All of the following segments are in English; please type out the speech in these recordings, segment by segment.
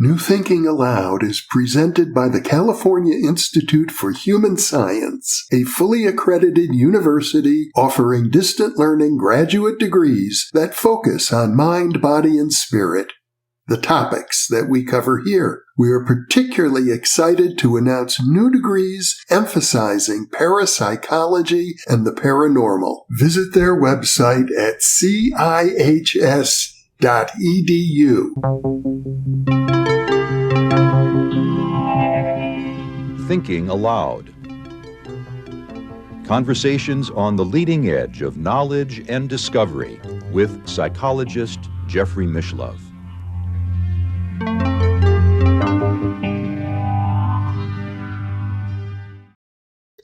New Thinking Aloud is presented by the California Institute for Human Science, a fully accredited university offering distant learning graduate degrees that focus on mind, body, and spirit. The topics that we cover here. We are particularly excited to announce new degrees emphasizing parapsychology and the paranormal. Visit their website at cihs.edu. Thinking Aloud. Conversations on the leading edge of knowledge and discovery with psychologist Jeffrey Mishlove.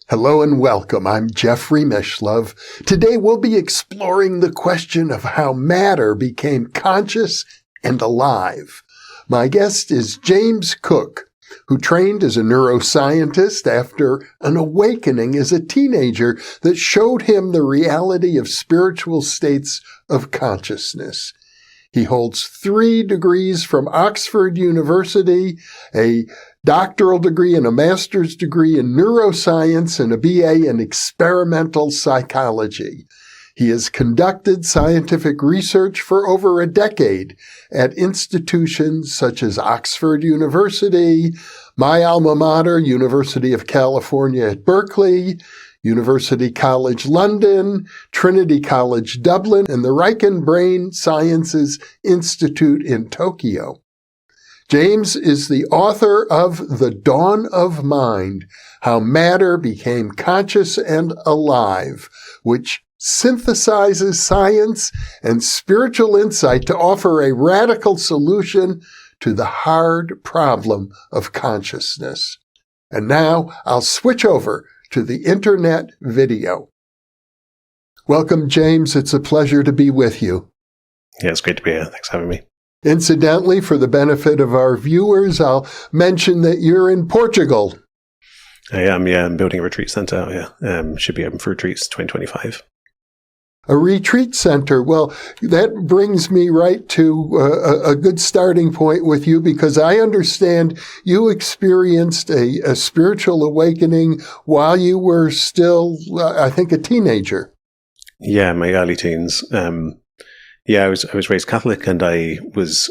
Hello and welcome. I'm Jeffrey Mishlove. Today we'll be exploring the question of how matter became conscious and alive. My guest is James Cooke, who trained as a neuroscientist after an awakening as a teenager that showed him the reality of spiritual states of consciousness. He holds 3 degrees from Oxford University, a doctoral degree and a master's degree in neuroscience and a BA in experimental psychology. He has conducted scientific research for over a decade at institutions such as Oxford University, my alma mater, University of California at Berkeley, University College London, Trinity College Dublin, and the Riken Brain Sciences Institute in Tokyo. James is the author of The Dawn of Mind, How Matter Became Conscious and Alive, which synthesizes science and spiritual insight to offer a radical solution to the hard problem of consciousness. And now I'll switch over to the internet video. Welcome, James. It's a pleasure to be with you. Yeah, it's great to be here. Thanks for having me. Incidentally, for the benefit of our viewers, I'll mention that you're in Portugal. I am, yeah. I'm building a retreat center out here. Should be open for retreats 2025. A retreat center. Well, that brings me right to a good starting point with you, because I understand you experienced a spiritual awakening while you were still, I think, a teenager. Yeah, my early teens. Yeah, I was raised Catholic, and I was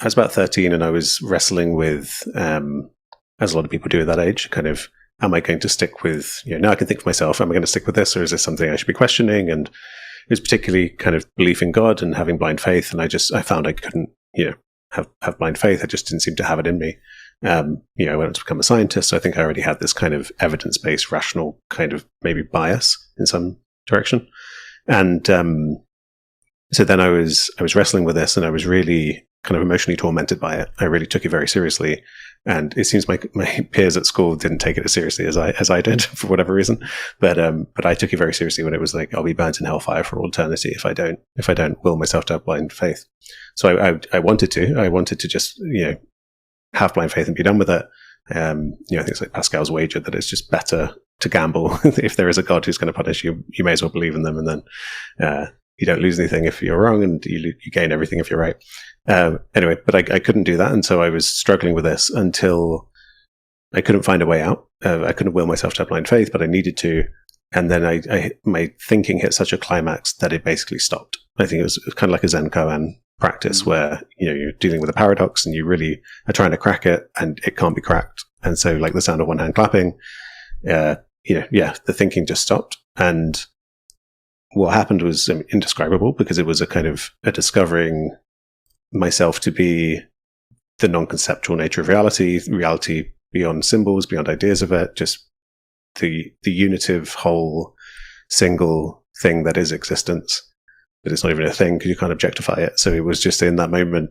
about 13, and I was wrestling with, as a lot of people do at that age, kind of, am I going to stick with, now I can think for myself, am I going to stick with this, or is this something I should be questioning? And it was particularly kind of belief in God and having blind faith, and I found I couldn't, have blind faith. I just didn't seem to have it in me. I went to become a scientist, so I think I already had this kind of evidence-based, rational kind of maybe bias in some direction. And so then I was wrestling with this, and I was really kind of emotionally tormented by it. I really took it very seriously, and it seems my peers at school didn't take it as seriously as I did for whatever reason. But I took it very seriously when it was like, I'll be burnt in hellfire for all eternity if I don't will myself to have blind faith. So I wanted to just have blind faith and be done with it. Things like Pascal's wager that it's just better to gamble. If there is a God who's going to punish you, you may as well believe in them, and then you don't lose anything if you're wrong, and you gain everything if you're right. Anyway, but I couldn't do that, and so I was struggling with this until I couldn't find a way out. I couldn't will myself to have blind faith, but I needed to. And then my thinking hit such a climax that it basically stopped. I think it was kind of like a Zen koan practice where you're dealing with a paradox and you really are trying to crack it, and it can't be cracked. And so, like the sound of one hand clapping, the thinking just stopped. And what happened was indescribable, because it was a kind of a discovering myself to be the non-conceptual nature of reality beyond symbols, beyond ideas of it, just the unitive, whole, single thing that is existence. But it's not even a thing because you can't objectify it. So it was just in that moment,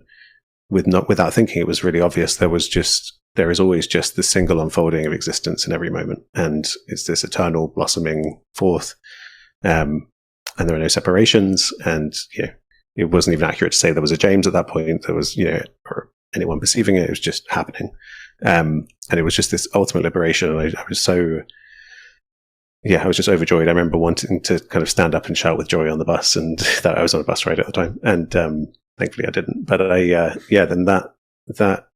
without thinking, it was really obvious. There is always just the single unfolding of existence in every moment, and it's this eternal blossoming forth. And there are no separations, and it wasn't even accurate to say there was a James at that point. There was, or anyone perceiving it. It was just happening, and it was just this ultimate liberation. And I was so, I was just overjoyed. I remember wanting to kind of stand up and shout with joy on the bus, and that I was on a bus ride at the time, and thankfully I didn't. But then that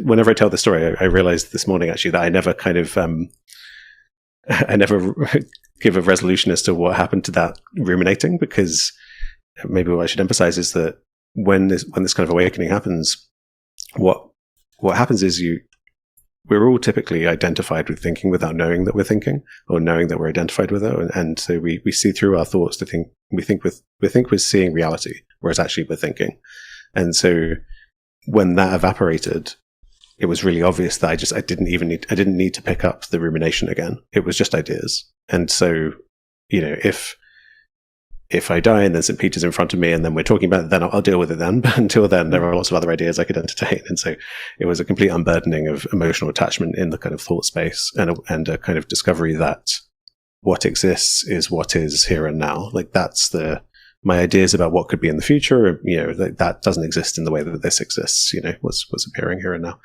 whenever I tell the story, I realized this morning actually that I never kind of I never give a resolution as to what happened to that ruminating, because maybe what I should emphasize is that when this kind of awakening happens, what happens is we're all typically identified with thinking without knowing that we're thinking, or knowing that we're identified with it, and so we see through our thoughts to think we think we're seeing reality, whereas actually we're thinking. And so when that evaporated, it was really obvious that I didn't need to pick up the rumination again. It was just ideas. And so, if I die and then St. Peter's in front of me and then we're talking about it, then I'll deal with it then. But until then, there are lots of other ideas I could entertain. And so it was a complete unburdening of emotional attachment in the kind of thought space, and a kind of discovery that what exists is what is here and now. Like that's my ideas about what could be in the future, that doesn't exist in the way that this exists, what's appearing here and now.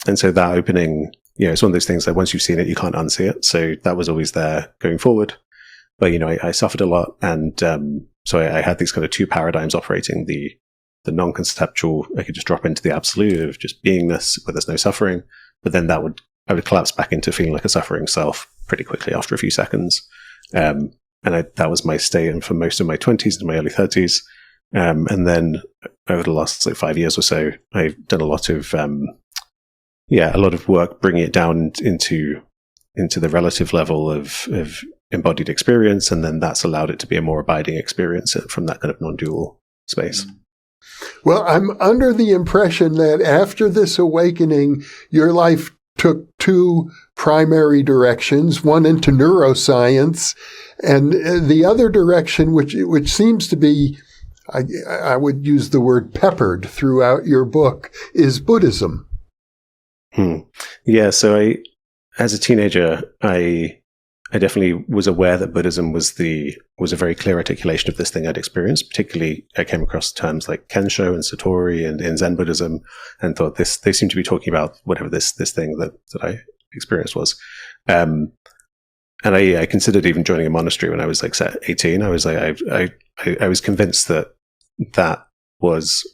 And so that opening, it's one of those things that once you've seen it, you can't unsee it. So that was always there going forward. But, I suffered a lot. And so I had these kind of two paradigms operating, the non-conceptual, I could just drop into the absolute of just beingness where there's no suffering. But then I would collapse back into feeling like a suffering self pretty quickly after a few seconds. And that was my state for most of my 20s and my early 30s. And then over the last 5 years or so, I've done a lot of work bringing it down into the relative level of embodied experience. And then that's allowed it to be a more abiding experience from that kind of non-dual space. Well, I'm under the impression that after this awakening, your life took two primary directions, one into neuroscience, and the other direction, which seems to be, I would use the word peppered throughout your book, is Buddhism. Yeah, so as a teenager, I definitely was aware that Buddhism was a very clear articulation of this thing I'd experienced. Particularly, I came across terms like Kensho and Satori and in Zen Buddhism, and thought they seem to be talking about whatever this thing that I experienced was. And I considered even joining a monastery when I was 18. I was I was convinced that was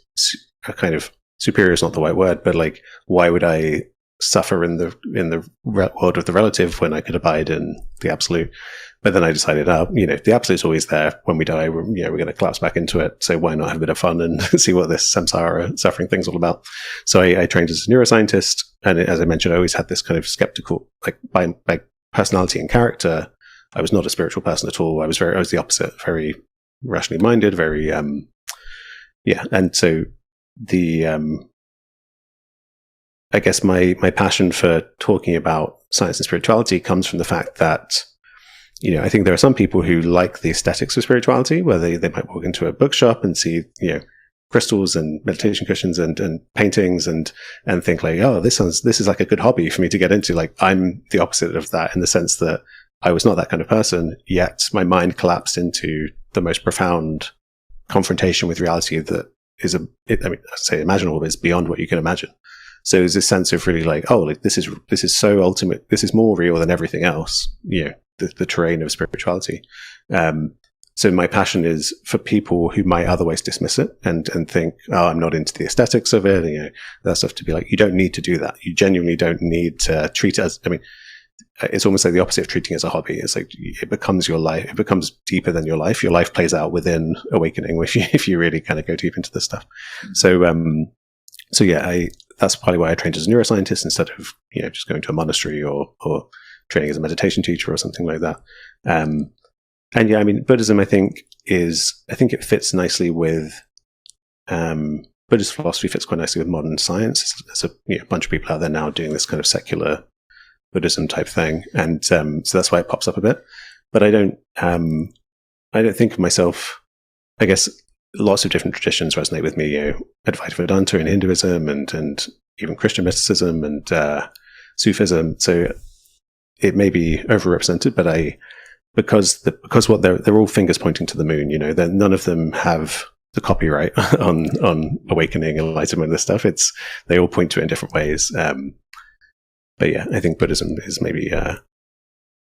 a kind of superior is not the right word, but why would I suffer in the world of the relative when I could abide in the absolute? But then I decided, the absolute's always there. When we die, we're going to collapse back into it. So why not have a bit of fun and see what this samsara suffering thing's all about? So I trained as a neuroscientist, and as I mentioned, I always had this kind of skeptical, by personality and character, I was not a spiritual person at all. I was the opposite, very rationally minded, very and so I guess my passion for talking about science and spirituality comes from the fact that, I think there are some people who like the aesthetics of spirituality, where they might walk into a bookshop and see, crystals and meditation cushions and paintings and think this is like a good hobby for me to get into. I'm the opposite of that, in the sense that I was not that kind of person, yet my mind collapsed into the most profound confrontation with reality that is I say imaginable, but it's beyond what you can imagine. So there's this sense of really this is so ultimate. This is more real than everything else. The terrain of spirituality. So my passion is for people who might otherwise dismiss it and think, I'm not into the aesthetics of it. That stuff, to be you don't need to do that. You genuinely don't need to treat it as. It's almost like the opposite of treating it as a hobby. It's it becomes your life. It becomes deeper than your life. Your life plays out within awakening, if you really kind of go deep into this stuff. So that's probably why I trained as a neuroscientist instead of just going to a monastery or training as a meditation teacher or something like that. Buddhism I think it fits nicely with Buddhist philosophy fits quite nicely with modern science. There's a bunch of people out there now doing this kind of secular Buddhism type thing, and so that's why it pops up a bit. But I don't think of myself. I guess lots of different traditions resonate with me. Advaita Vedanta in Hinduism and even Christian mysticism and Sufism. So it may be overrepresented, but because what they're all fingers pointing to the moon. None of them have the copyright on awakening, enlightenment, this stuff. They all point to it in different ways. But yeah, I think Buddhism is maybe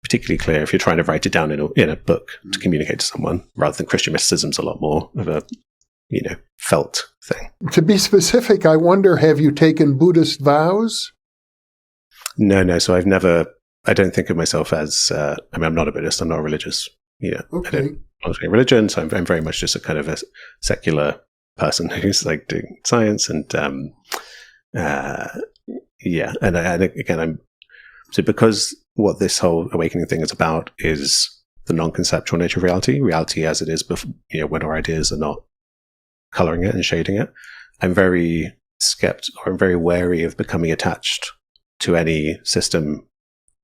particularly clear if you're trying to write it down in a book to communicate to someone, rather than Christian mysticism's a lot more of a felt thing. To be specific, I wonder, have you taken Buddhist vows? No. So I don't think of myself as, I'm not a Buddhist, I'm not religious. Okay. I don't belong to any religion, so I'm very much just a kind of a secular person who's like doing science and, so because what this whole awakening thing is about is the non-conceptual nature of reality as it is before, when our ideas are not coloring it and shading it, I'm very I'm very wary of becoming attached to any system,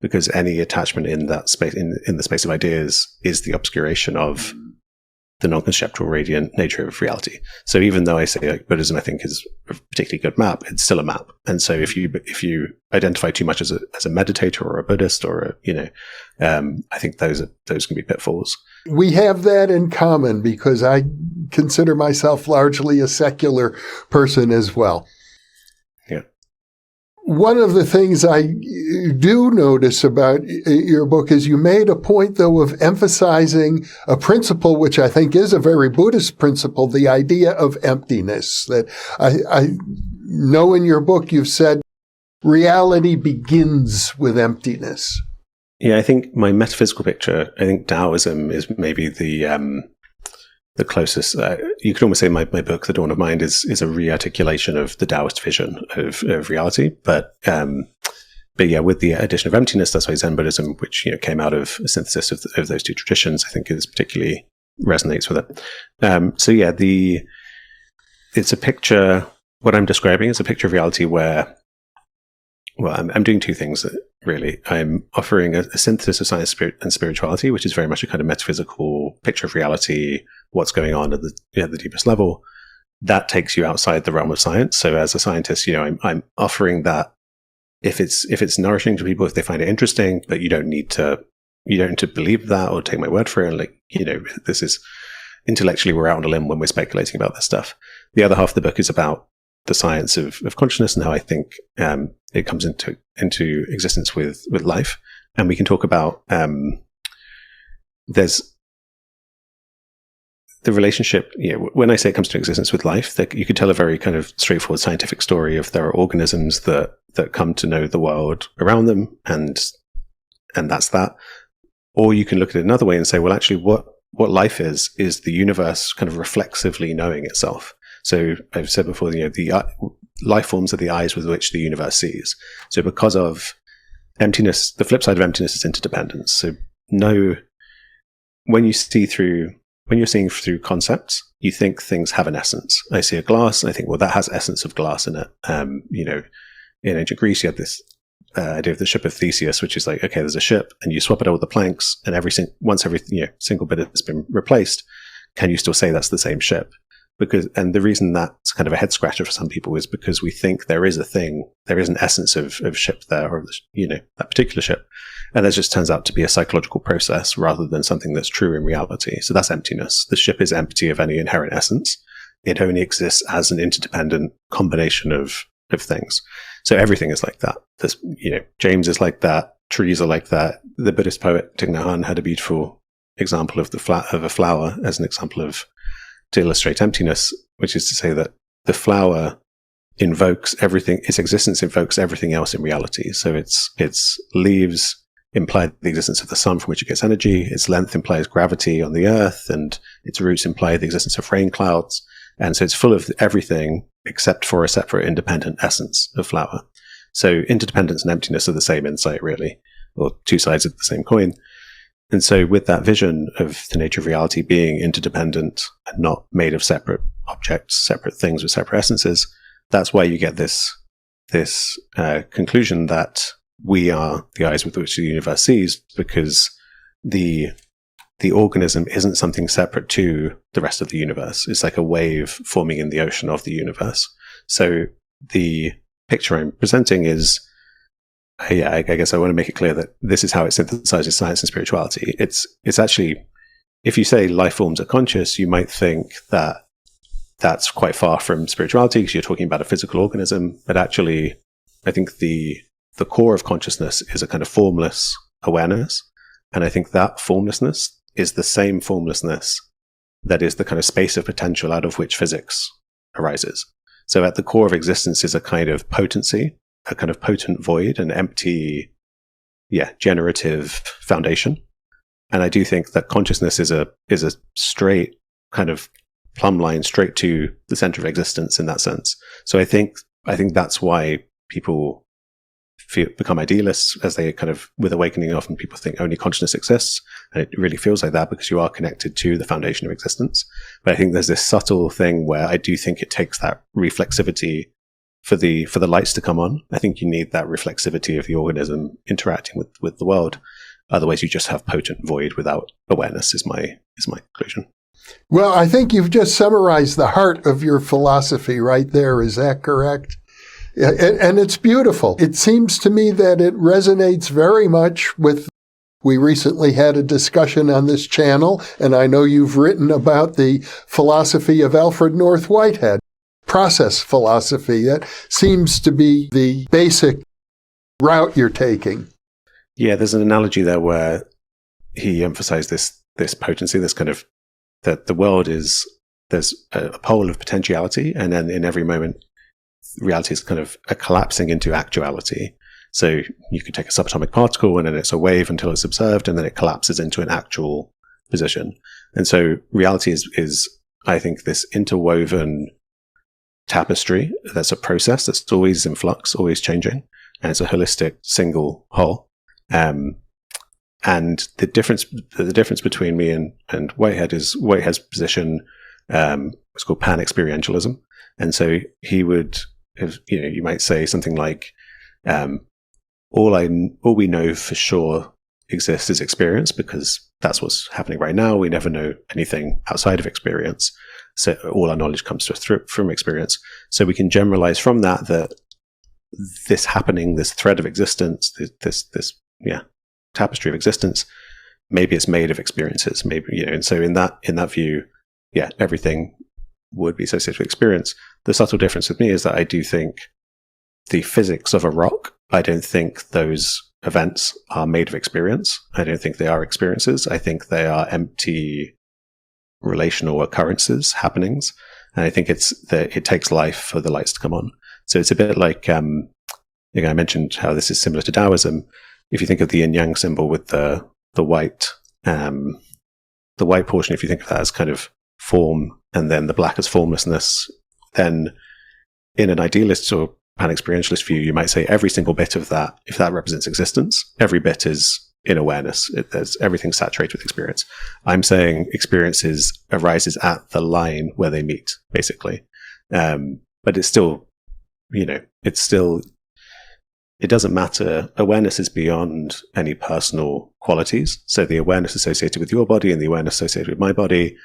because any attachment in that space, in the space of ideas, is the obscuration of the non-conceptual radiant nature of reality. So even though I say like Buddhism, I think is a particularly good map, it's still a map. And so if you identify too much as a meditator or a Buddhist or I think those can be pitfalls. We have that in common because I consider myself largely a secular person as well. Yeah. One of the things I do notice about your book is you made a point, though, of emphasizing a principle which I think is a very Buddhist principle, the idea of emptiness. That I know in your book you've said reality begins with emptiness. Yeah, I think my metaphysical picture, I think Taoism is maybe the closest. You could almost say my book, The Dawn of Mind, is a re-articulation of the Taoist vision of reality. But yeah, with the addition of emptiness, that's why Zen Buddhism, which came out of a synthesis of those two traditions, I think is particularly resonates with it. So yeah, it's a picture. What I'm describing is a picture of reality where, well, I'm doing two things really. I'm offering a synthesis of science, spirit, and spirituality, which is very much a kind of metaphysical picture of reality, what's going on at the deepest level. That takes you outside the realm of science. So as a scientist, I'm offering that if it's nourishing to people, if they find it interesting, but you don't need to believe that or take my word for it. This is intellectually, we're out on a limb when we're speculating about this stuff. The other half of the book is about the science of consciousness and how I think it comes into existence with life. And we can talk about there's the relationship. When I say it comes to existence with life, that you could tell a very kind of straightforward scientific story of there are organisms that come to know the world around them, and that's that. Or you can look at it another way and say, well, actually, what life is the universe kind of reflexively knowing itself. So I've said before, the life forms are the eyes with which the universe sees. So because of emptiness, the flip side of emptiness is interdependence. So when you're seeing through concepts, you think things have an essence. I see a glass, and I think, well, that has essence of glass in it. In ancient Greece, you had this idea of the ship of Theseus, which is like, okay, there's a ship, and you swap it out with the planks, and once every single bit has been replaced, can you still say that's the same ship? And the reason that's kind of a head scratcher for some people is because we think there is an essence of ship there, or that particular ship, and that just turns out to be a psychological process rather than something that's true in reality. So that's emptiness. The ship is empty of any inherent essence. It only exists as an interdependent combination of things. So everything is like that. James is like that. Trees are like that. The Buddhist poet Thich Nhat Hanh had a beautiful example of a flower as an example to illustrate emptiness, which is to say that the flower invokes everything, its existence invokes everything else in reality. So its leaves imply the existence of the sun from which it gets energy, its length implies gravity on the earth, and its roots imply the existence of rain clouds. And so it's full of everything except for a separate independent essence of flower. So interdependence and emptiness are the same insight, really, or two sides of the same coin. And so with that vision of the nature of reality being interdependent and not made of separate objects, separate things with separate essences, that's why you get this conclusion that we are the eyes with which the universe sees, because the organism isn't something separate to the rest of the universe. It's like a wave forming in the ocean of the universe. So the picture I'm presenting is, I guess I want to make it clear that this is how it synthesizes science and spirituality. It's actually, if you say life forms are conscious, you might think that that's quite far from spirituality because you're talking about a physical organism. But actually, I think the core of consciousness is a kind of formless awareness. And I think that formlessness is the same formlessness that is the kind of space of potential out of which physics arises. So at the core of existence is a kind of potency, a kind of potent void, an empty, generative foundation. And I do think that consciousness is a straight kind of plumb line straight to the center of existence in that sense. So I think that's why people become idealists, as they kind of, with awakening, often people think only consciousness exists, and it really feels like that because you are connected to the foundation of existence. But I think there's this subtle thing where I do think it takes that reflexivity for the lights to come on. I think you need that reflexivity of the organism interacting with the world. Otherwise, you just have potent void without awareness. Is my conclusion. Well, I think you've just summarized the heart of your philosophy right there. Is that correct? And it's beautiful. It seems to me that it resonates very much with, we recently had a discussion on this channel, and I know you've written about the philosophy of Alfred North Whitehead, process philosophy. That seems to be the basic route you're taking. Yeah, there's an analogy there where he emphasized this potency, this kind of, that the world is, there's a pole of potentiality, and then in every moment, reality is kind of a collapsing into actuality. So you could take a subatomic particle and then it's a wave until it's observed, and then it collapses into an actual position. And so reality is I think, this interwoven tapestry that's a process that's always in flux, always changing, and it's a holistic single whole. And the difference between me and Whitehead is Whitehead's position was called pan-experientialism. And so he would, you might say something like, all we know for sure exists is experience, because that's what's happening right now. We never know anything outside of experience. So all our knowledge comes to us from experience. So we can generalize from that this happening, this thread of existence, this tapestry of existence, maybe it's made of experiences, maybe, and so in that view, everything would be associated with experience. The subtle difference with me is that I do think the physics of a rock, I don't think those events are made of experience. I don't think they are experiences. I think they are empty relational occurrences, happenings. And I think it takes life for the lights to come on. So it's a bit like, I mentioned how this is similar to Taoism. If you think of the yin yang symbol with the white portion, if you think of that as kind of form, and then the black as formlessness, then in an idealist or pan-experientialist view, you might say every single bit of that, if that represents existence, every bit is in awareness. There's everything saturated with experience. I'm saying experiences arises at the line where they meet, basically. But it's still, it doesn't matter. Awareness is beyond any personal qualities. So the awareness associated with your body and the awareness associated with my body,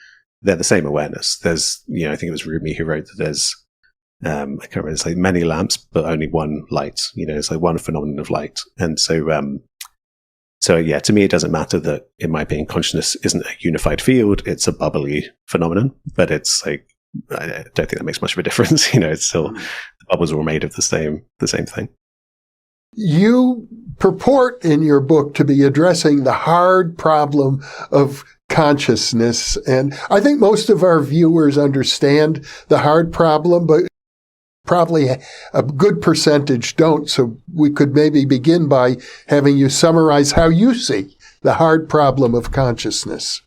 they're the same awareness. There's, I think it was Rumi who wrote that there's, I can't remember, it's like many lamps, but only one light. It's like one phenomenon of light. And so, to me, it doesn't matter that, in my opinion, consciousness isn't a unified field. It's a bubbly phenomenon, but it's like, I don't think that makes much of a difference. It's still, the bubbles are all made of the same thing. You purport in your book to be addressing the hard problem of consciousness. And I think most of our viewers understand the hard problem, but probably a good percentage don't. So we could maybe begin by having you summarize how you see the hard problem of consciousness.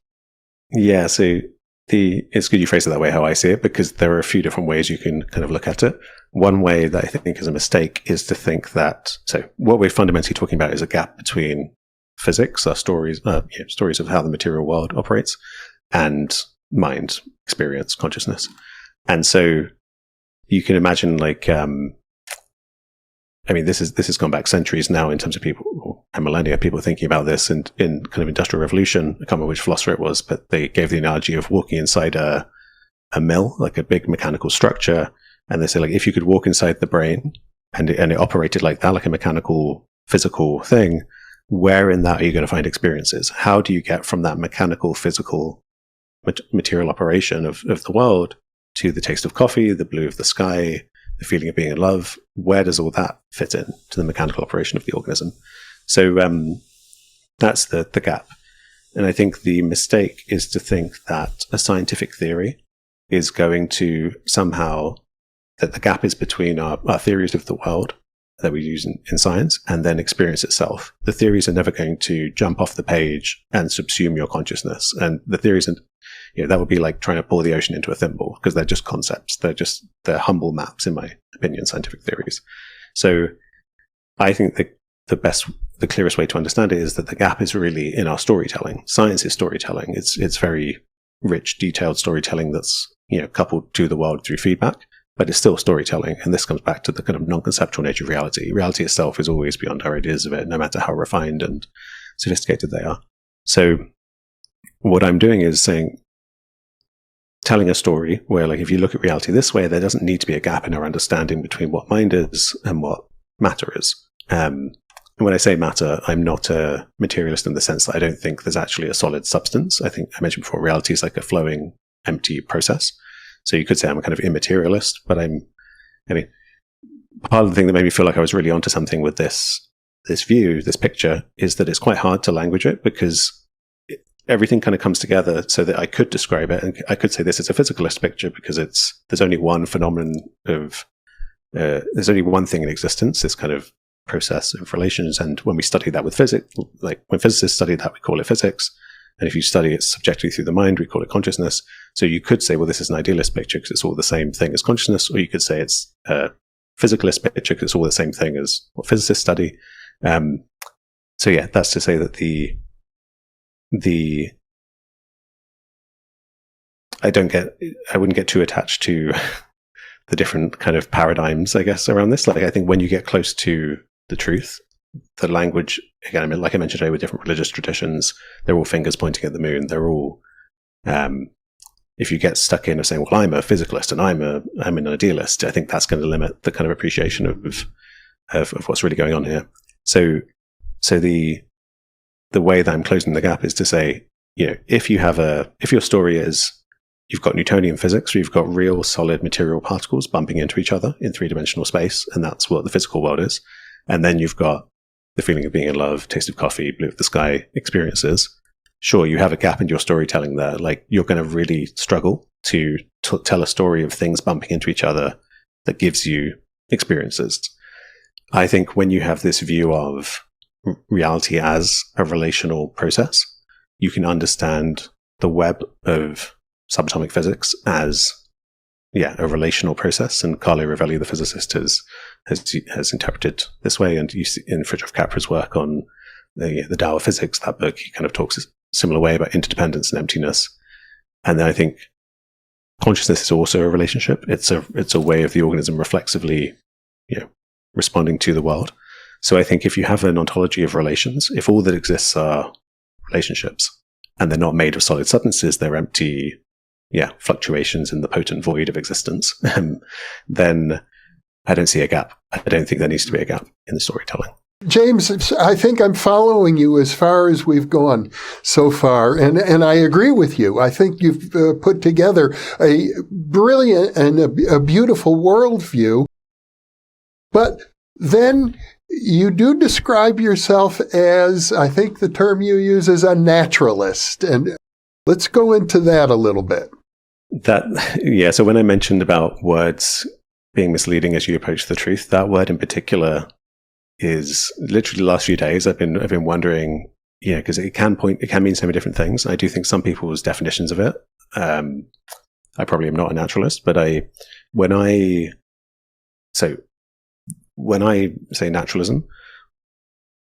Yeah, so it's good you phrase it that way, how I see it, because there are a few different ways you can kind of look at it. One way that I think is a mistake is to think that, so what we're fundamentally talking about is a gap between physics, our stories of how the material world operates, and mind, experience, consciousness. And so you can imagine, like, this has gone back centuries now in terms of people, and millennia, people thinking about this in kind of Industrial Revolution. I can't remember which philosopher it was, but they gave the analogy of walking inside a mill, like a big mechanical structure. And they say, like, if you could walk inside the brain and it operated like that, like a mechanical, physical thing, where in that are you going to find experiences? How do you get from that mechanical, physical, material operation of the world to the taste of coffee, the blue of the sky, the feeling of being in love? Where does all that fit in to the mechanical operation of the organism? So that's the gap. And I think the mistake is to think that a scientific theory is going to somehow, that the gap is between our theories of the world that we use in science and then experience itself. The theories are never going to jump off the page and subsume your consciousness. And the theories, that would be like trying to pour the ocean into a thimble, because they're just concepts. They're humble maps, in my opinion, scientific theories. So I think the clearest way to understand it is that the gap is really in our storytelling. Science is storytelling. It's very rich, detailed storytelling that's, coupled to the world through feedback. But it's still storytelling, and this comes back to the kind of non-conceptual nature of reality. Reality itself is always beyond our ideas of it, no matter how refined and sophisticated they are. So what I'm doing is telling a story where, like, if you look at reality this way, there doesn't need to be a gap in our understanding between what mind is and what matter is. And when I say matter, I'm not a materialist in the sense that I don't think there's actually a solid substance. I think I mentioned before, reality is like a flowing, empty process. So you could say I'm a kind of immaterialist, but part of the thing that made me feel like I was really onto something with this view, this picture, is that it's quite hard to language it, because everything kind of comes together so that I could describe it. And I could say this is a physicalist picture because there's only one phenomenon there's only one thing in existence, this kind of process of relations. And when we study that with physics, like when physicists study that, we call it physics. And if you study it subjectively through the mind, we call it consciousness. So you could say, well, this is an idealist picture because it's all the same thing as consciousness, or you could say it's a physicalist picture because it's all the same thing as what physicists study. So yeah, that's to say that I wouldn't get too attached to the different kind of paradigms, I guess, around this. Like, I think when you get close to the truth, the language, again, like I mentioned today, with different religious traditions, they're all fingers pointing at the moon. They're all, if you get stuck in of saying, well, I'm a physicalist and I'm an idealist, I think that's going to limit the kind of appreciation of what's really going on here. So the way that I'm closing the gap is to say, if your story is, you've got Newtonian physics, where you've got real solid material particles bumping into each other in three-dimensional space, and that's what the physical world is. And then you've got the feeling of being in love, taste of coffee, blue of the sky experiences. Sure, you have a gap in your storytelling there. Like, you're going to really struggle to tell a story of things bumping into each other that gives you experiences. I think when you have this view of reality as a relational process, you can understand the web of subatomic physics as a relational process. And Carlo Rovelli, the physicist, has interpreted this way. And you see in Friedrich Capra's work on the Tao of Physics, that book, he kind of talks a similar way about interdependence and emptiness. And then I think consciousness is also a relationship. It's a way of the organism reflexively, responding to the world. So I think if you have an ontology of relations, if all that exists are relationships and they're not made of solid substances, they're empty, fluctuations in the potent void of existence, then I don't see a gap. I don't think there needs to be a gap in the storytelling. James, I think I'm following you as far as we've gone so far, and I agree with you. I think you've put together a brilliant and a beautiful worldview. But then you do describe yourself as, I think the term you use is a naturalist. And let's go into that a little bit. So when I mentioned about words being misleading as you approach the truth, that word in particular is literally the last few days I've been wondering, because it can mean so many different things. I do think some people's definitions of it, I probably am not a naturalist, but when I say naturalism,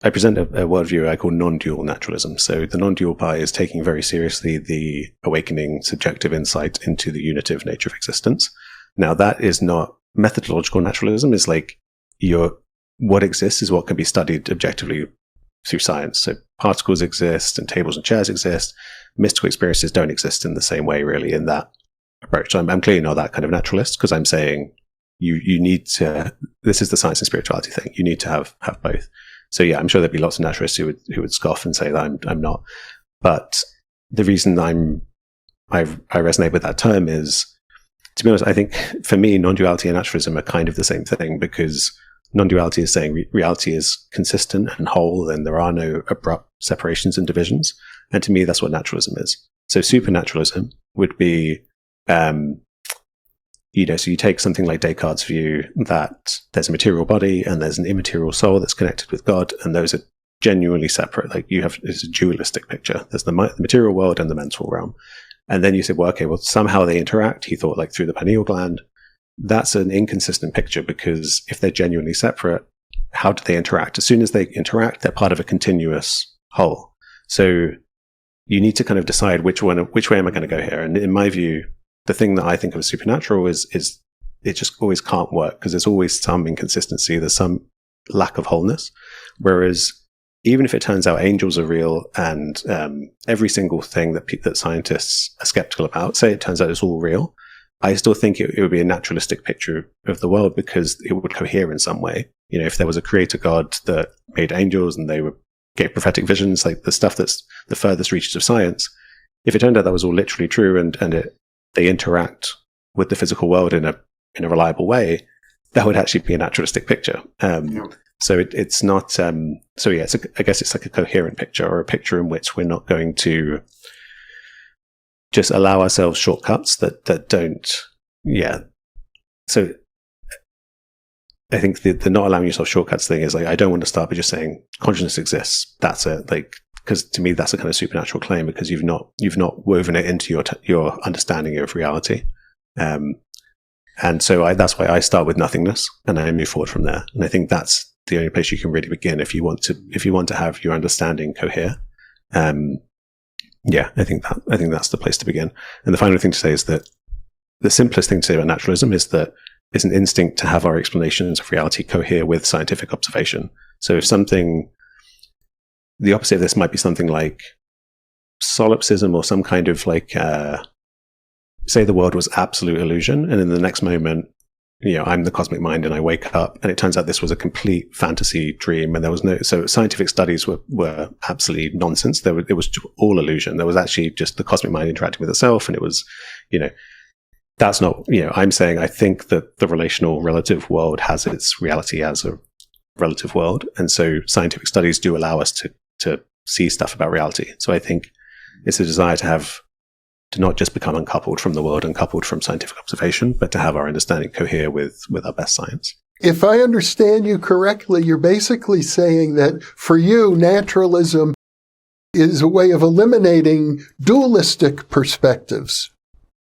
I present a worldview I call non-dual naturalism. So the non-dual part is taking very seriously the awakening subjective insight into the unitive nature of existence. Now, that is not methodological naturalism. Is like what exists is what can be studied objectively through science. So particles exist and tables and chairs exist. Mystical experiences don't exist in the same way, really, in that approach. So I'm clearly not that kind of naturalist, because I'm saying you need to, this is the science and spirituality thing. You need to have both. So I'm sure there'd be lots of naturalists who would scoff and say that I'm not. But the reason I resonate with that term is, to be honest, I think for me, non-duality and naturalism are kind of the same thing, because non-duality is saying reality is consistent and whole, and there are no abrupt separations and divisions. And to me, that's what naturalism is. So supernaturalism would be, so you take something like Descartes' view that there's a material body and there's an immaterial soul that's connected with God, and those are genuinely separate. Like it's a dualistic picture. There's the material world and the mental realm. And then you say, well, okay, well, somehow they interact. He thought like through the pineal gland. That's an inconsistent picture, because if they're genuinely separate, how do they interact? As soon as they interact, they're part of a continuous whole. So you need to kind of decide which way am I going to go here? And in my view, the thing that I think of as supernatural is it just always can't work, because there's always some inconsistency. There's some lack of wholeness. Whereas even if it turns out angels are real and every single thing that scientists are skeptical about, say it turns out it's all real, I still think it would be a naturalistic picture of the world, because it would cohere in some way. If there was a creator God that made angels and they gave prophetic visions, like the stuff that's the furthest reaches of science, if it turned out that was all literally true and they interact with the physical world in a reliable way, that would actually be a naturalistic picture. So it's not. I guess it's like a coherent picture, or a picture in which we're not going to just allow ourselves shortcuts that don't. Yeah. So I think the not allowing yourself shortcuts thing is like, I don't want to start by just saying consciousness exists. That's it. Like, because to me that's a kind of supernatural claim, because you've not woven it into your understanding of reality. And so that's why I start with nothingness and I move forward from there. And I think that's the only place you can really begin if you want to have your understanding cohere. I think that's the place to begin. And the final thing to say is that the simplest thing to say about naturalism is that it's an instinct to have our explanations of reality cohere with scientific observation. So if the opposite of this might be something like solipsism, or some kind of like, say the world was absolute illusion, and in the next moment, I'm the cosmic mind and I wake up and it turns out this was a complete fantasy dream, and there was so scientific studies were absolutely nonsense. It was all illusion. There was actually just the cosmic mind interacting with itself, and it was, that's not, I'm saying I think that the relational relative world has its reality as a relative world. And so scientific studies do allow us to see stuff about reality. So I think it's a desire to not just become uncoupled from the world, uncoupled from scientific observation, but to have our understanding cohere with our best science. If I understand you correctly, you're basically saying that for you, naturalism is a way of eliminating dualistic perspectives.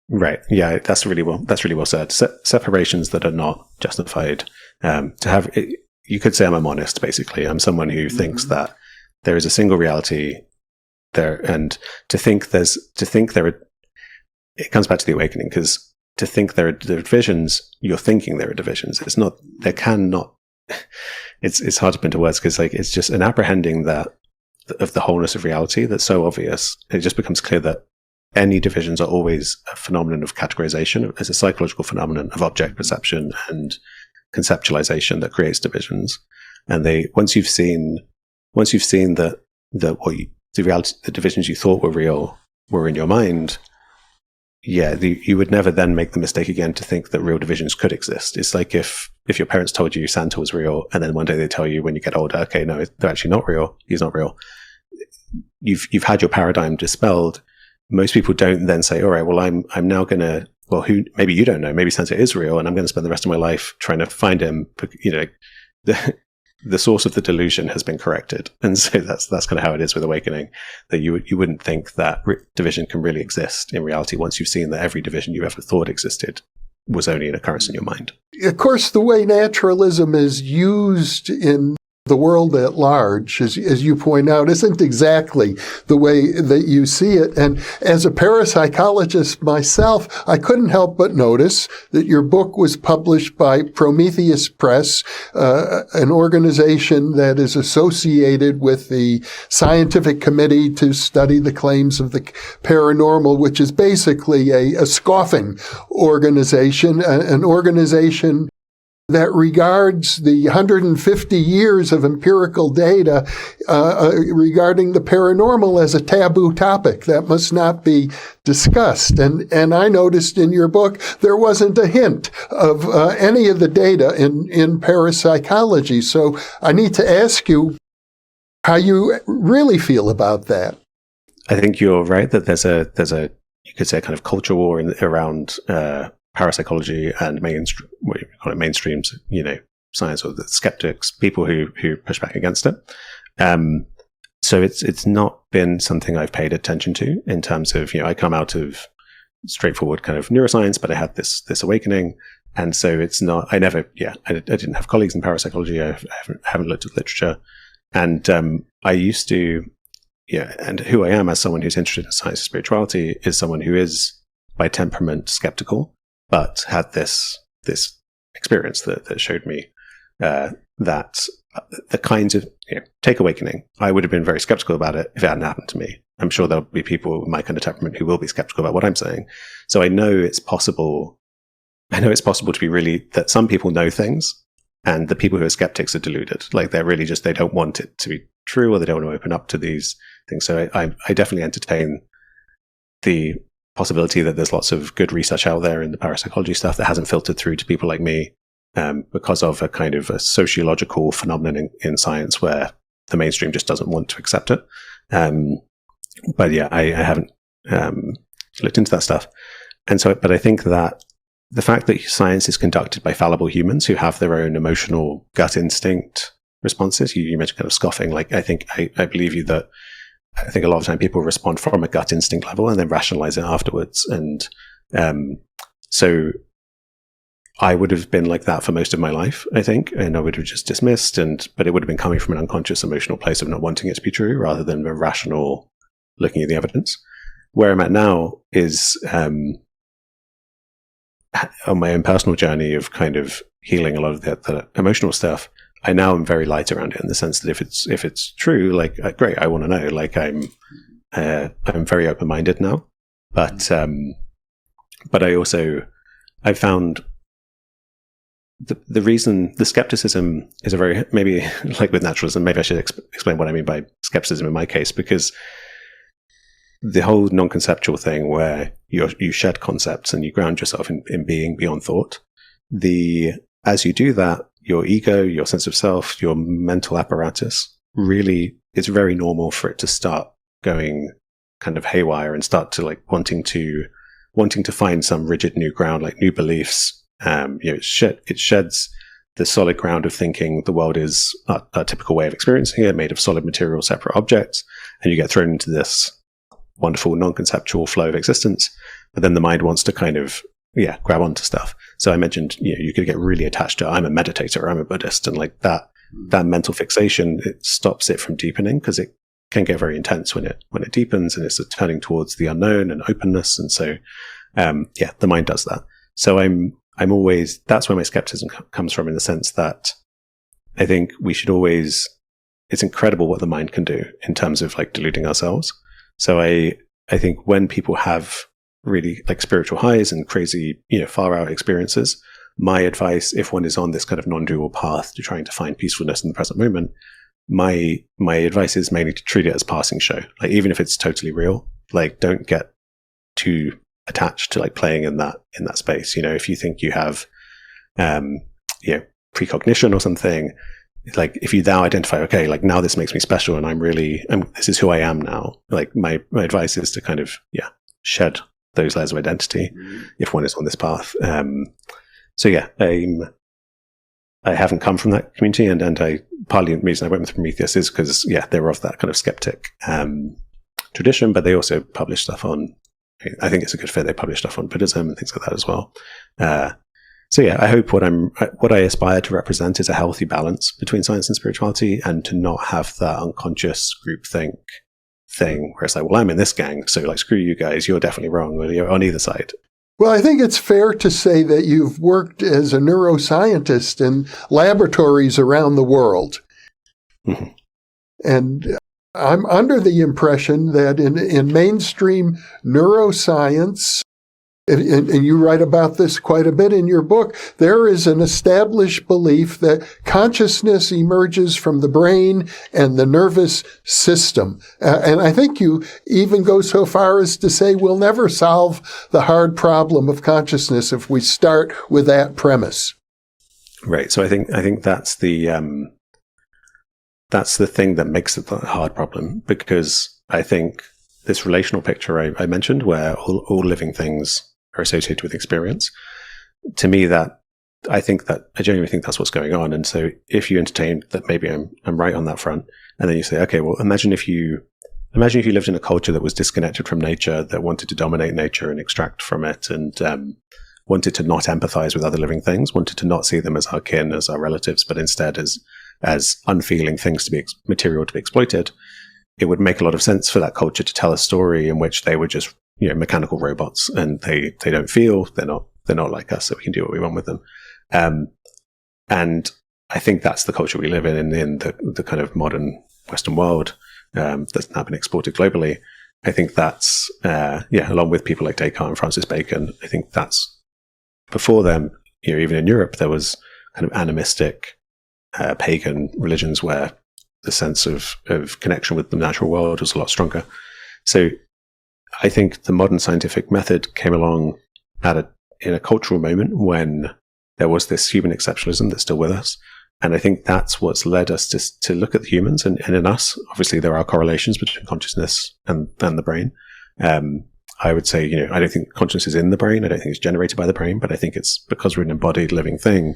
Right. Yeah, that's really well said. Separations that are not justified. You could say I'm a monist, basically. I'm someone who thinks that there is a single reality there, and it comes back to the awakening, because to think there are divisions, you're thinking there are divisions. It's not, there cannot, it's hard to put into words, because like, it's just an apprehending of the wholeness of reality that's so obvious. It just becomes clear that any divisions are always a phenomenon of categorization. It's a psychological phenomenon of object perception and conceptualization that creates divisions. And once you've seen that the divisions you thought were real were in your mind, you would never then make the mistake again to think that real divisions could exist. It's like if your parents told you Santa was real, and then one day they tell you when you get older, okay, no, they're actually not real. He's not real. You've had your paradigm dispelled. Most people don't then say, all right, well, I'm now going to, well, maybe you don't know, maybe Santa is real, and I'm going to spend the rest of my life trying to find him. The source of the delusion has been corrected. And so that's kind of how it is with awakening, that you wouldn't think that division can really exist in reality once you've seen that every division you ever thought existed was only an occurrence in your mind. Of course, the way naturalism is used in the world at large, as you point out, isn't exactly the way that you see it. And as a parapsychologist myself, I couldn't help but notice that your book was published by Prometheus Press, an organization that is associated with the Scientific Committee to Study the Claims of the Paranormal, which is basically a scoffing organization, an organization that regards the 150 years of empirical data regarding the paranormal as a taboo topic that must not be discussed. And I noticed in your book there wasn't a hint of any of the data in parapsychology. So I need to ask you how you really feel about that. I think you're right that there's a you could say a kind of culture war around parapsychology and mainstream, science, or the skeptics, people who push back against it. So it's not been something I've paid attention to in terms of, I come out of straightforward kind of neuroscience, but I had this awakening. And so it's not, I didn't have colleagues in parapsychology. I haven't looked at literature. And I used to, and who I am as someone who's interested in science and spirituality is someone who is by temperament skeptical, but had this experience that showed me that the kinds of take awakening, I would have been very skeptical about it if it hadn't happened to me. I'm sure there'll be people with my kind of temperament who will be skeptical about what I'm saying. So I know it's possible. To be really that some people know things, and the people who are skeptics are deluded. Like they're really just, they don't want it to be true, or they don't want to open up to these things. So I definitely entertain the possibility that there's lots of good research out there in the parapsychology stuff that hasn't filtered through to people like me because of a kind of a sociological phenomenon in science where the mainstream just doesn't want to accept it. But yeah, I haven't looked into that stuff. And so, but I think that the fact that science is conducted by fallible humans who have their own emotional gut instinct responses, you mentioned kind of scoffing, like I believe you that I think a lot of the time people respond from a gut instinct level and then rationalize it afterwards. And so I would have been like that for most of my life, I think, and I would have just dismissed, but it would have been coming from an unconscious emotional place of not wanting it to be true rather than a rational looking at the evidence. Where I'm at now is on my own personal journey of kind of healing a lot of the emotional stuff. I now am very light around it in the sense that if it's true, like great, I want to know. Like I'm very open minded now, but I found the reason the skepticism is a very, maybe like with naturalism, maybe I should explain what I mean by skepticism in my case, because the whole non-conceptual thing where you shed concepts and you ground yourself in being beyond thought. As you do that, your ego, your sense of self, your mental apparatus, really, it's very normal for it to start going kind of haywire and start to like wanting to find some rigid new ground, like new beliefs. It sheds the solid ground of thinking the world is a typical way of experiencing it, made of solid material, separate objects, and you get thrown into this wonderful non-conceptual flow of existence. But then the mind wants to kind of grab onto stuff. So I mentioned, you could get really attached to I'm a meditator, I'm a Buddhist, and like that mental fixation, it stops it from deepening because it can get very intense when it deepens and it's turning towards the unknown and openness. And so the mind does that. So I'm always, that's where my skepticism comes from, in the sense that I think we should always, it's incredible what the mind can do in terms of like deluding ourselves. So I think when people have really like spiritual highs and crazy, far out experiences, my advice, if one is on this kind of non-dual path to trying to find peacefulness in the present moment, my advice is mainly to treat it as passing show. Like even if it's totally real, like don't get too attached to like playing in that space. If you think you have, precognition or something, like if you now identify, okay, like now this makes me special and this is who I am now. Like my advice is to kind of, shed those layers of identity if one is on this path. I haven't come from that community, and partly the reason I went with Prometheus is because, they were of that kind of skeptic tradition, but they also publish stuff on, I think it's a good fit, they publish stuff on Buddhism and things like that as well. I hope what I aspire to represent is a healthy balance between science and spirituality, and to not have that unconscious groupthink thing where it's like, well, I'm in this gang, so like screw you guys, you're definitely wrong, or you're on either side. Well, I think it's fair to say that you've worked as a neuroscientist in laboratories around the world. Mm-hmm. And I'm under the impression that in mainstream neuroscience, and you write about this quite a bit in your book, there is an established belief that consciousness emerges from the brain and the nervous system. And I think you even go so far as to say we'll never solve the hard problem of consciousness if we start with that premise. Right. So I think that's the thing that makes it a hard problem, because I think this relational picture I mentioned, where all living things are associated with experience, to me, that I genuinely think that's what's going on. And so if you entertain that maybe I'm right on that front, and then you say, okay, well, imagine if you lived in a culture that was disconnected from nature, that wanted to dominate nature and extract from it, and wanted to not empathize with other living things, wanted to not see them as our kin, as our relatives, but instead as unfeeling things to be material to be exploited. It would make a lot of sense for that culture to tell a story in which they were just, mechanical robots, and they don't feel, they're not like us, so we can do what we want with them. And I think that's the culture we live in the kind of modern Western world that's now been exported globally. I think that's along with people like Descartes and Francis Bacon. I think that's, before them, even in Europe, there was kind of animistic pagan religions where the sense of connection with the natural world was a lot stronger. So I think the modern scientific method came along in a cultural moment when there was this human exceptionalism that's still with us. And I think that's what's led us to look at the humans, and in us, obviously there are correlations between consciousness and the brain. I would say, I don't think consciousness is in the brain. I don't think it's generated by the brain, but I think it's because we're an embodied living thing,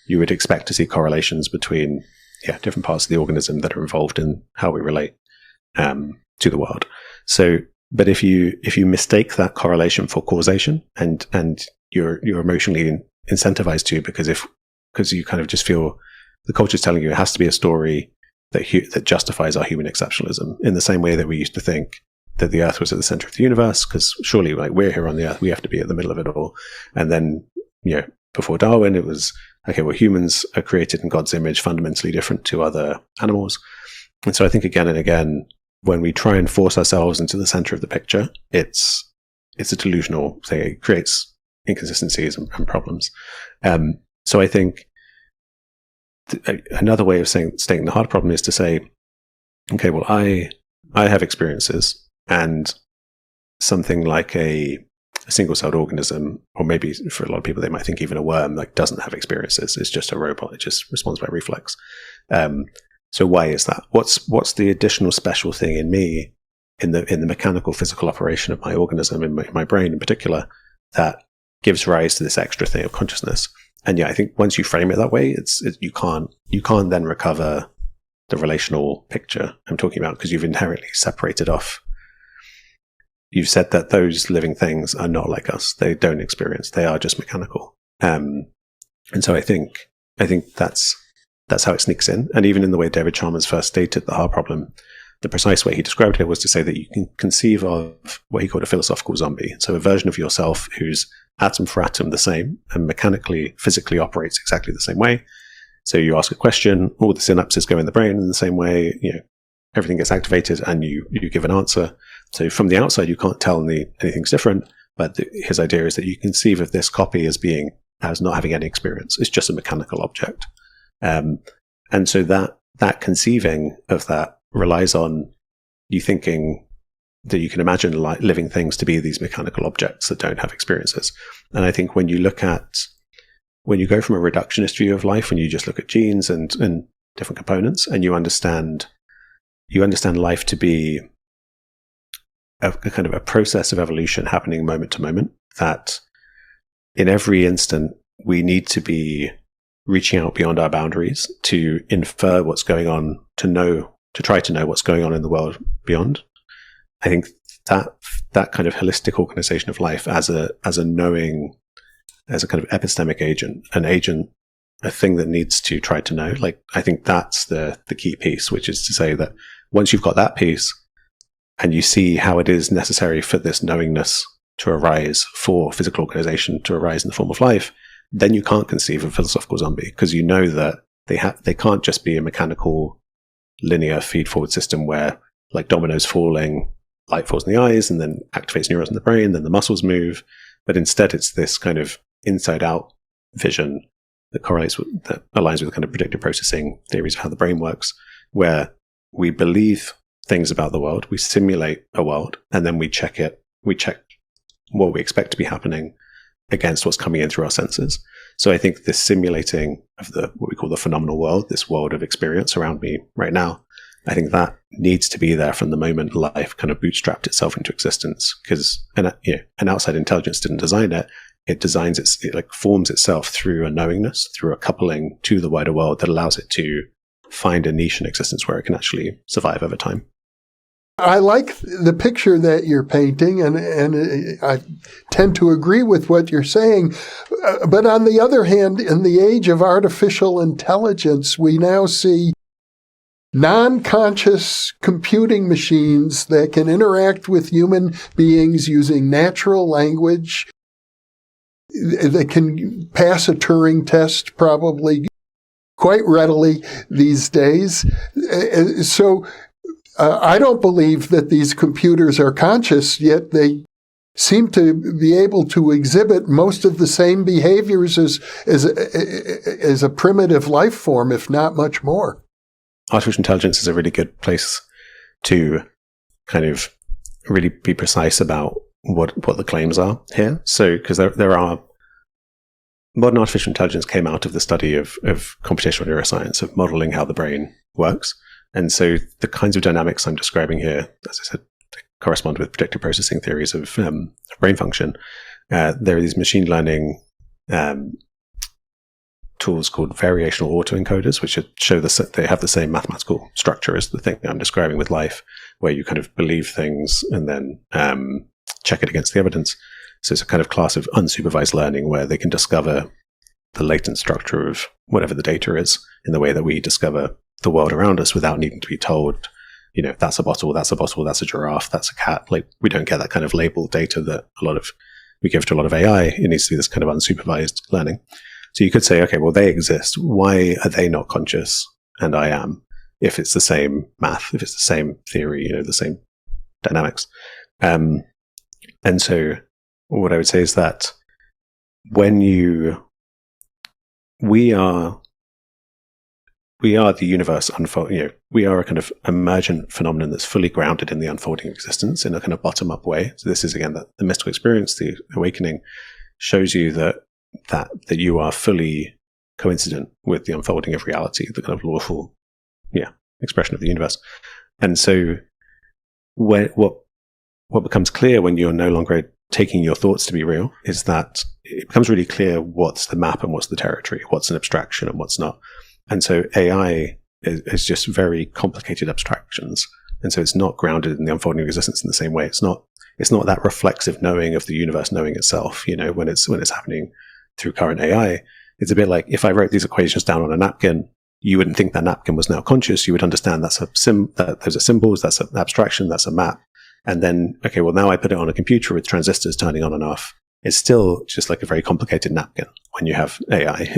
you would expect to see correlations between different parts of the organism that are involved in how we relate to the world. So, but if you mistake that correlation for causation, and you're emotionally incentivized to, because you kind of just feel the culture is telling you it has to be a story that justifies our human exceptionalism, in the same way that we used to think that the Earth was at the center of the universe, because surely, like, we're here on the Earth, we have to be at the middle of it all. And then, before Darwin, it was, okay, well, humans are created in God's image, fundamentally different to other animals. And so I think again and again, when we try and force ourselves into the center of the picture, it's a delusional thing. It creates inconsistencies and problems. So I think another way of stating the hard problem is to say, okay, well, I have experiences, and something like a single-celled organism, or maybe for a lot of people, they might think even a worm, like, doesn't have experiences. It's just a robot. It just responds by reflex. So why is that? What's the additional special thing in me, in the mechanical physical operation of my organism, in my brain in particular, that gives rise to this extra thing of consciousness? And I think once you frame it that way, you can't then recover the relational picture I'm talking about, because you've inherently separated off. You've said that those living things are not like us. They don't experience. They are just mechanical. And so I think that's how it sneaks in. And even in the way David Chalmers first stated the hard problem, the precise way he described it was to say that you can conceive of what he called a philosophical zombie. So a version of yourself who's atom for atom the same, and mechanically, physically operates exactly the same way. So you ask a question, all the synapses go in the brain in the same way, everything gets activated, and you give an answer. So from the outside, you can't tell anything's different, but his idea is that you conceive of this copy as not having any experience. It's just a mechanical object. And so that conceiving of that relies on you thinking that you can imagine living things to be these mechanical objects that don't have experiences. And I think when you go from a reductionist view of life, when you just look at genes and different components, and you understand life to be a kind of a process of evolution happening moment to moment, that in every instant we need to be reaching out beyond our boundaries to infer what's going on, to try to know what's going on in the world beyond. I think that kind of holistic organization of life as a knowing, as a kind of epistemic agent, a thing that needs to try to know. Like, I think that's the key piece, which is to say that once you've got that piece, and you see how it is necessary for this knowingness to arise, for physical organization to arise in the form of life, then you can't conceive of a philosophical zombie, because you know that they can't just be a mechanical linear feed-forward system where, like dominoes falling, light falls in the eyes and then activates neurons in the brain, then the muscles move, But instead, it's this kind of inside-out vision that aligns with kind of predictive processing theories of how the brain works, where we believe things about the world, we simulate a world, and then we check what we expect to be happening against what's coming in through our senses. So I think this simulating of what we call the phenomenal world, this world of experience around me right now, I think that needs to be there from the moment life kind of bootstrapped itself into existence, because an outside intelligence didn't design it. It forms itself through a knowingness, through a coupling to the wider world that allows it to find a niche in existence where it can actually survive over time. I like the picture that you're painting, and I tend to agree with what you're saying. But on the other hand, in the age of artificial intelligence, we now see non-conscious computing machines that can interact with human beings using natural language, that can pass a Turing test probably quite readily these days. So I don't believe that these computers are conscious, yet they seem to be able to exhibit most of the same behaviors as a primitive life form, if not much more. Artificial intelligence is a really good place to kind of really be precise about what the claims are here. So, because there are modern artificial intelligence came out of the study of computational neuroscience, of modeling how the brain works. And so the kinds of dynamics I'm describing here, as I said, correspond with predictive processing theories of brain function. There are these machine learning tools called variational autoencoders, which they have the same mathematical structure as the thing I'm describing with life, where you kind of believe things and then check it against the evidence. So it's a kind of class of unsupervised learning where they can discover the latent structure of whatever the data is in the way that we discover the world around us without needing to be told, that's a bottle, that's a giraffe, that's a cat. Like, we don't get that kind of labeled data that we give to a lot of AI. It needs to be this kind of unsupervised learning. So you could say, okay, well, they exist. Why are they not conscious and I am? If it's the same math, if it's the same theory, the same dynamics. And so what I would say is that we are the universe unfolding. We are a kind of emergent phenomenon that's fully grounded in the unfolding of existence in a kind of bottom-up way. So this is, again, the mystical experience, the awakening, shows you that you are fully coincident with the unfolding of reality, the kind of lawful, expression of the universe. And so, what becomes clear when you're no longer taking your thoughts to be real is that it becomes really clear what's the map and what's the territory, what's an abstraction and what's not. And so AI is just very complicated abstractions. And so it's not grounded in the unfolding of existence in the same way. It's not that reflexive knowing of the universe knowing itself, when it's happening through current AI. It's a bit like if I wrote these equations down on a napkin, you wouldn't think that napkin was now conscious. You would understand that those are symbols, that's an abstraction, that's a map. And then, okay, well, now I put it on a computer with transistors turning on and off. It's still just like a very complicated napkin when you have AI.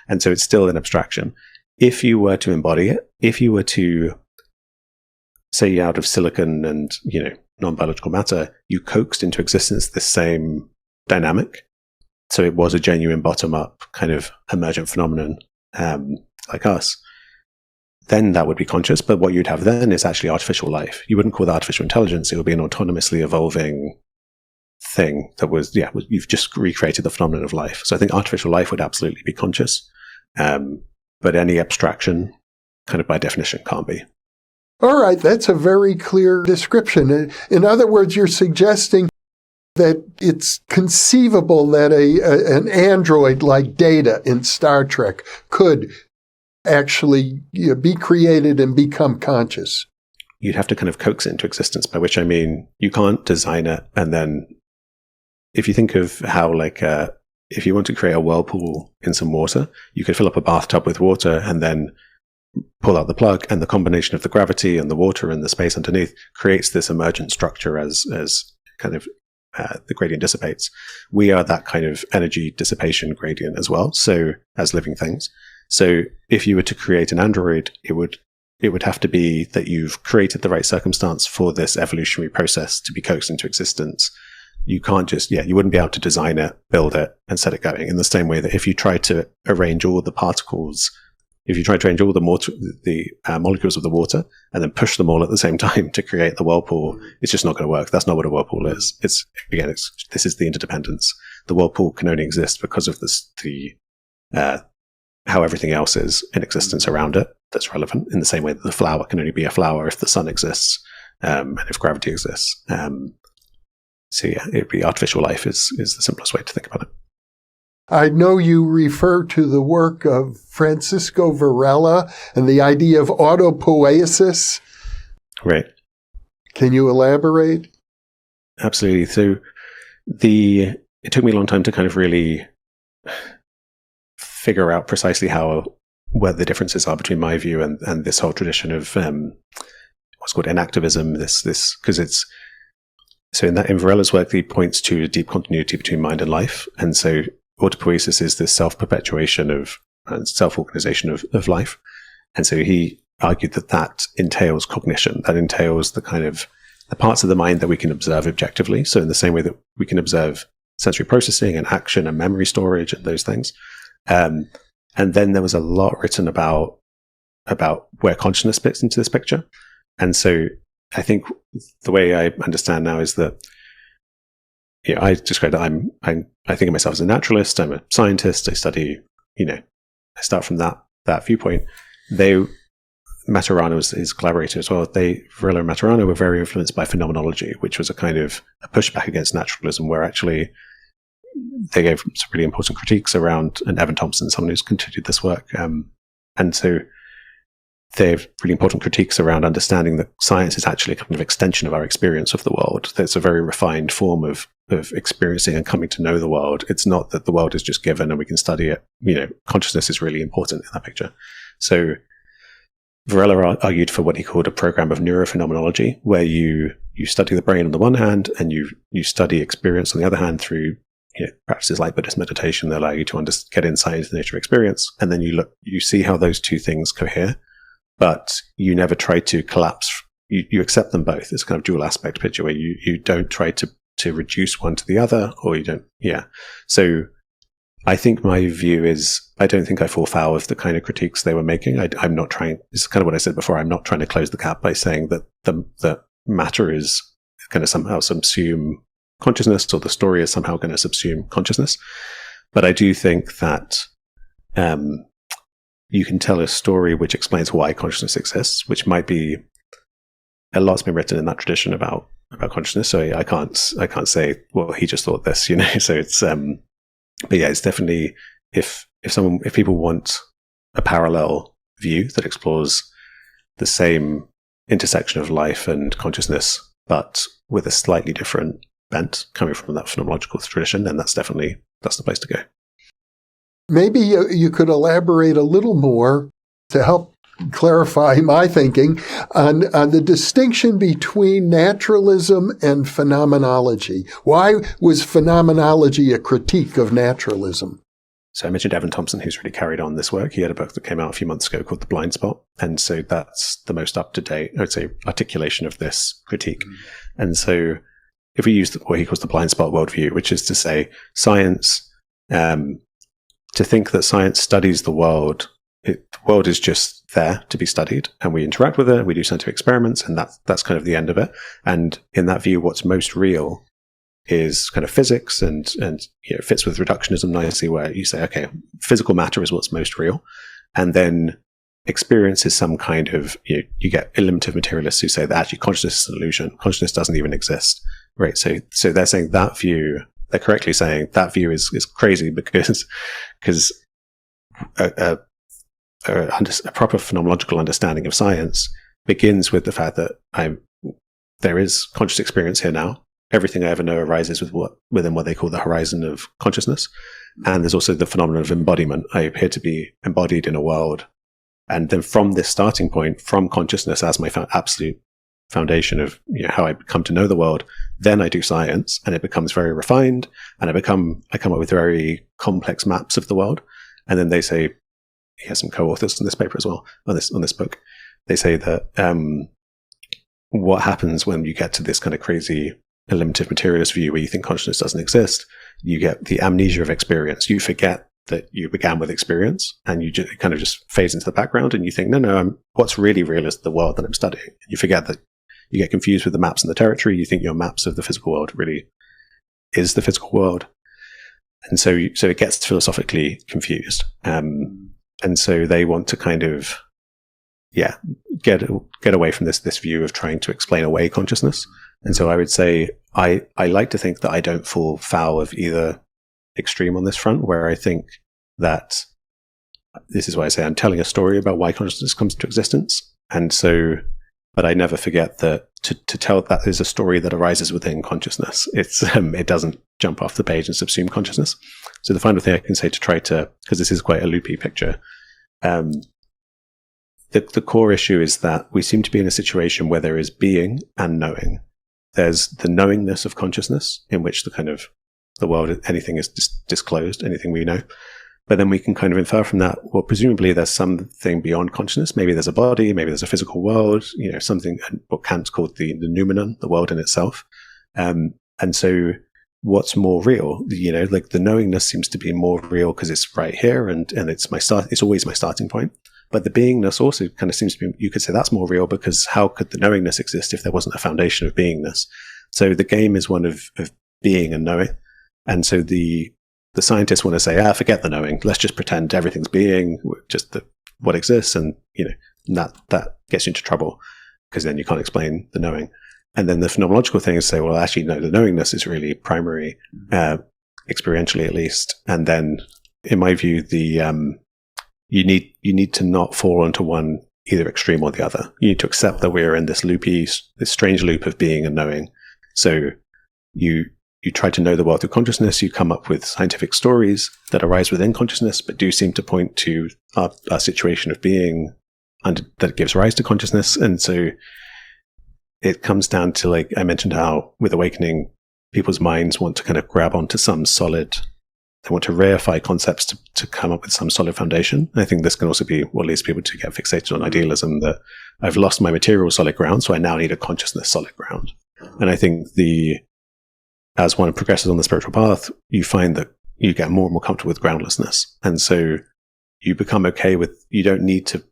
And so it's still an abstraction. If you were to embody it, if you were to say out of silicon and, non-biological matter, you coaxed into existence the same dynamic. So it was a genuine bottom-up kind of emergent phenomenon like us. Then that would be conscious. But what you'd have then is actually artificial life. You wouldn't call that artificial intelligence. It would be an autonomously evolving thing that was, you've just recreated the phenomenon of life. So I think artificial life would absolutely be conscious. But any abstraction kind of by definition can't be. All right, that's a very clear description. In other words, you're suggesting that it's conceivable that an android like Data in Star Trek could actually be created and become conscious. You'd have to kind of coax it into existence, by which I mean you can't design it and then, if you think of how if you want to create a whirlpool in some water, you could fill up a bathtub with water and then pull out the plug, and the combination of the gravity and the water and the space underneath creates this emergent structure as kind of the gradient dissipates. We are that kind of energy dissipation gradient as well, so as living things. So if you were to create an android, it would have to be that you've created the right circumstance for this evolutionary process to be coaxed into existence. you can't just, you wouldn't be able to design it, build it, and set it going in the same way that if you try to arrange all the particles, if you try to arrange all the molecules of the water and then push them all at the same time to create the whirlpool, it's just not going to work. That's not what a whirlpool is. This is the interdependence. The whirlpool can only exist because of how everything else is in existence around it that's relevant, in the same way that the flower can only be a flower if the sun exists, and if gravity exists. It'd be artificial life is the simplest way to think about it. I know you refer to the work of Francisco Varela and the idea of autopoiesis. Right. Can you elaborate? Absolutely. So it took me a long time to kind of really figure out precisely where the differences are between my view and this whole tradition of what's called enactivism. Because in Varela's work, he points to a deep continuity between mind and life, and so autopoiesis is this self-perpetuation and self-organization of life. And so he argued that entails cognition, that entails the kind of the parts of the mind that we can observe objectively. So in the same way that we can observe sensory processing and action and memory storage and those things. And then there was a lot written about where consciousness fits into this picture. And so I think the way I understand now is that, I describe that I think of myself as a naturalist. I'm a scientist. I study, I start from that viewpoint. Maturana was his collaborator as well. Varela and Maturana were very influenced by phenomenology, which was a kind of a pushback against naturalism, where actually they gave some really important critiques around, and Evan Thompson, someone who's continued this work. And so they have really important critiques around understanding that science is actually a kind of extension of our experience of the world. It's a very refined form of experiencing and coming to know the world. It's not that the world is just given and we can study it. Consciousness is really important in that picture. So Varela argued for what he called a program of neurophenomenology, where you study the brain on the one hand and you study experience on the other hand through practices like Buddhist meditation that allow you to get insight into the nature of experience. And then you see how those two things cohere, but you never try to collapse. You accept them both. It's a kind of dual aspect picture where you don't try to reduce one to the other, or you don't. Yeah. So I think my view is, I don't think I fall foul of the kind of critiques they were making. I'm not trying, it's kind of what I said before, I'm not trying to close the gap by saying that the matter is going to somehow subsume consciousness, or the story is somehow going to subsume consciousness. But I do think that you can tell a story which explains why consciousness exists, which might be, a lot's been written in that tradition about consciousness. So I can't say, well, he just thought this, So it's, but yeah, it's definitely, if people want a parallel view that explores the same intersection of life and consciousness, but with a slightly different bent coming from that phenomenological tradition, then that's the place to go. Maybe you could elaborate a little more to help clarify my thinking on the distinction between naturalism and phenomenology. Why was phenomenology a critique of naturalism? So I mentioned Evan Thompson, who's really carried on this work. He had a book that came out a few months ago called The Blind Spot. And so that's the most up-to-date, I would say, articulation of this critique. Mm-hmm. And so if we use what he calls the blind spot worldview, which is to say science, to think that science studies the world, the world is just there to be studied, and we interact with it, we do scientific experiments, and that's kind of the end of it. And in that view, what's most real is kind of physics, and it fits with reductionism nicely, where you say, okay, physical matter is what's most real, and then experience is some kind of, you get eliminative materialists who say that actually consciousness is an illusion, consciousness doesn't even exist, right? So they're saying that view, they're correctly saying that view is crazy because a proper phenomenological understanding of science begins with the fact that there is conscious experience here now. Everything I ever know arises within what they call the horizon of consciousness. And there's also the phenomenon of embodiment. I appear to be embodied in a world. And then from this starting point, from consciousness as my absolute foundation of how I come to know the world, then I do science, and it becomes very refined, and I come up with very complex maps of the world. And then they say, he has some co-authors on this paper as well, on this book. They say that what happens when you get to this kind of crazy limited materialist view where you think consciousness doesn't exist, you get the amnesia of experience. You forget that you began with experience, and it kind of just fades into the background, and you think, no, what's really real is the world that I'm studying. You forget that. You get confused with the maps in the territory. You think your maps of the physical world really is the physical world. And so it gets philosophically confused. And so they want to kind of, get away from this view of trying to explain away consciousness. And so I would say I like to think that I don't fall foul of either extreme on this front, where I think that this is why I say I'm telling a story about why consciousness comes into existence. And so, but I never forget that to tell that there's a story that arises within consciousness. It doesn't jump off the page and subsume consciousness. So the final thing I can say to try to, because this is quite a loopy picture, the core issue is that we seem to be in a situation where there is being and knowing. There's the knowingness of consciousness, in which the world, anything is disclosed, anything we know. But then we can kind of infer from that, well, presumably there's something beyond consciousness. Maybe there's a body, maybe there's a physical world, something, what Kant called the noumenon, the world in itself. And so what's more real? Like the knowingness seems to be more real because it's right here and it's always my starting point. But the beingness also kind of seems to be, you could say that's more real, because how could the knowingness exist if there wasn't a foundation of beingness? So the game is one of being and knowing. And so the scientists want to say, forget the knowing. Let's just pretend everything's being, just what exists. And, that gets you into trouble, because then you can't explain the knowing. And then the phenomenological thing is say, well, actually, no, the knowingness is really primary, experientially at least. And then, in my view, you need to not fall into one, either extreme or the other. You need to accept that we're in this strange loop of being and knowing. So you try to know the world through consciousness. You come up with scientific stories that arise within consciousness, but do seem to point to our situation of being that gives rise to consciousness. And so it comes down to, like I mentioned, how with awakening, people's minds want to kind of grab onto some solid. They want to reify concepts to come up with some solid foundation. And I think this can also be what leads people to get fixated on idealism, that I've lost my material solid ground, so I now need a consciousness solid ground. And I think as one progresses on the spiritual path, you find that you get more and more comfortable with groundlessness. And so you become okay with, you don't need to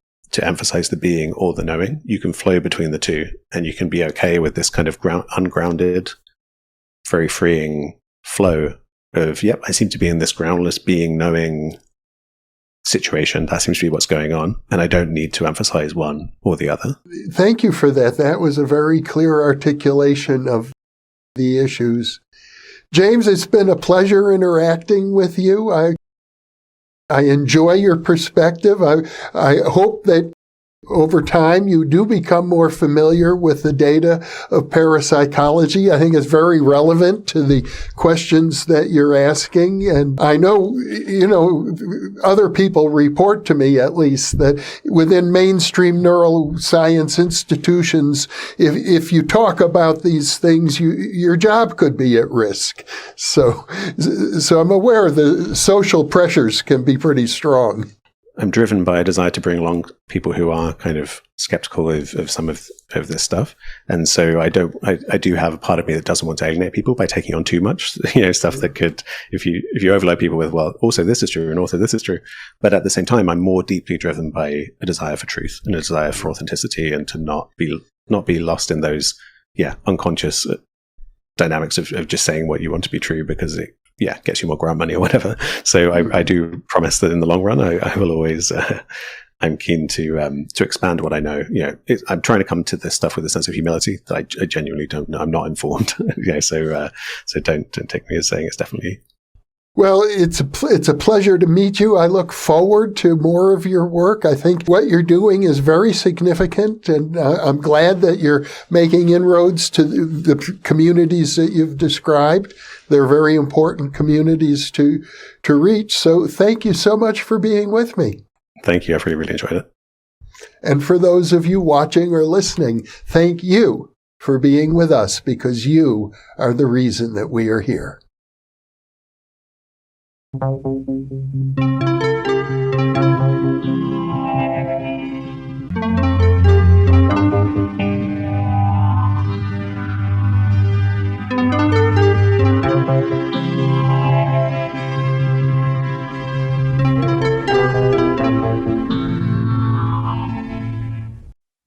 emphasize the being or the knowing. You can flow between the two, and you can be okay with this kind of ungrounded, very freeing flow of, I seem to be in this groundless being, knowing situation. That seems to be what's going on. And I don't need to emphasize one or the other. Thank you for that. That was a very clear articulation of the issues. James, it's been a pleasure interacting with you. I enjoy your perspective. I hope that over time you do become more familiar with the data of parapsychology. I think it's very relevant to the questions that you're asking. And I know, other people report to me, at least, that within mainstream neuroscience institutions, if you talk about these things, your job could be at risk. So I'm aware the social pressures can be pretty strong. I'm driven by a desire to bring along people who are kind of skeptical of some of this stuff. And so I do have a part of me that doesn't want to alienate people by taking on too much, stuff that could, if you overload people with, well, also this is true and also this is true. But at the same time, I'm more deeply driven by a desire for truth and a desire for authenticity, and to not be lost in those, unconscious dynamics of just saying what you want to be true because it, gets you more grant money or whatever. So I do promise that in the long run, I will always, I'm keen to expand what I know. I'm trying to come to this stuff with a sense of humility that I genuinely don't know. I'm not informed. So don't take me as saying it's definitely. Well, it's a pleasure to meet you. I look forward to more of your work. I think what you're doing is very significant, and I'm glad that you're making inroads to the communities that you've described. They're very important communities to reach. So thank you so much for being with me. Thank you. I've really enjoyed it. And for those of you watching or listening, thank you for being with us, because you are the reason that we are here.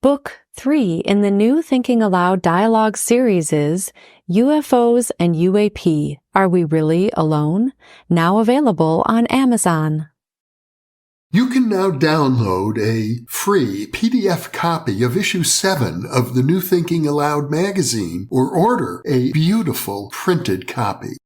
Book 3 in the new Thinking Aloud dialogue series is UFOs and UAP, Are We Really Alone? Now available on Amazon. You can now download a free PDF copy of issue 7 of the New Thinking Aloud magazine or order a beautiful printed copy.